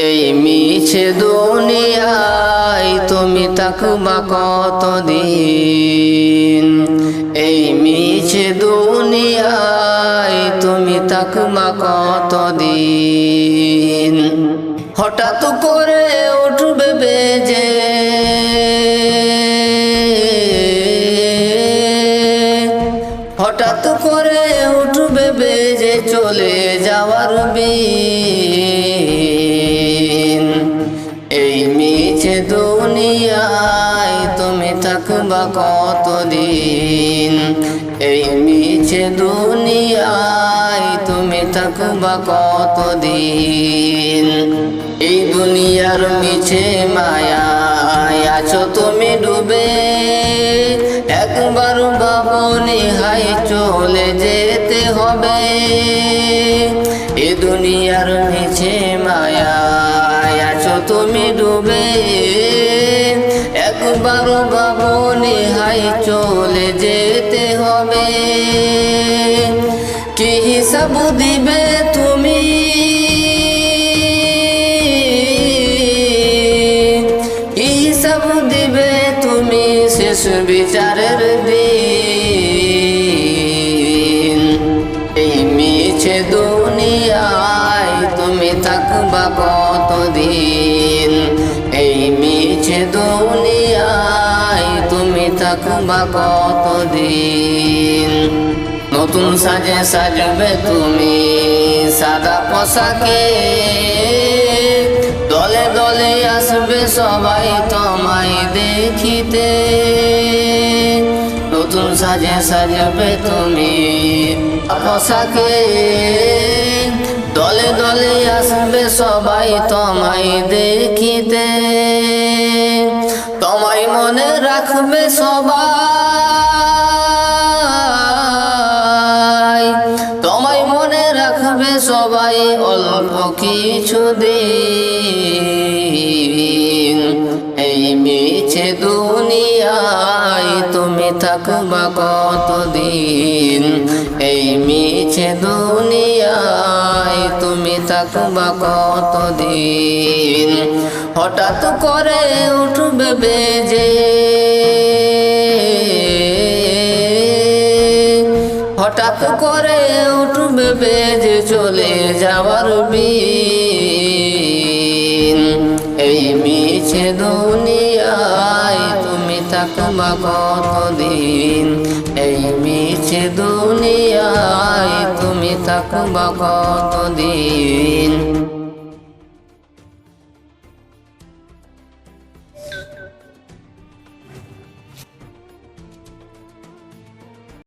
এই মিছে দুনিয়ায় তুমি থাকবা কতদিন? এই মিছে দুনিয়ায় তুমি থাকবা কতদিন? হঠাৎ করে উঠবে বেজে হঠাৎ করে উঠবে বেজে চলে যাওয়ার বিন। এই মিছে দুনিয়ায় তুমি থাকবা কতদিন? এই মিছে দুনিয়ায় তুমি থাকবা কতদিন? এই দুনিয়ার মিছে মায়ায় আছো তুমি ডুবে, একবার ভাবনি হাই চলে যেতে হবে। এই দুনিয়ার মিছে মায়ায় আছো তুমি ডুবে, একবার ভাবনি হাই চলে যেতে হবে। কি হিসাব দিবে তুমি? হিসাব দিবে তুমি শেষ বিচারের দিন। এই মিছে দুনিয়ায় তুমি থাকবা কতদিন? এই মিছে দুনিয়ায় তুমি থাকবা কতদিন? নতুন সাজে সাজবে তুমি সাদা পোশাকে, দলে দলে আসবে সবাই তোমায় দেখিতে। নতুন সাজে সাজবে তুমি পোশাকে, দলে দলে আসবে সবাই তোমায় দেখিতে। তোমায় মনে রাখবে সবাই, তোমায় মনে রাখবে সবাই অল্প কিছু দিন। এই মিছে দুনিয়ায় তুমি থাকবা কতদিন? এই মিছে দুনিয়ায় তুমি থাকবা কতদিন? হঠাৎ করে উঠবে বেজে, হঠাৎ করে উঠবে বেজে চলে যাওয়ার বিন। এই মিছে দুনিয়ায় তুমি থাকবা কতদিন? এই মিছে দুনিয়ায় তুমি থাকবা কতদিন?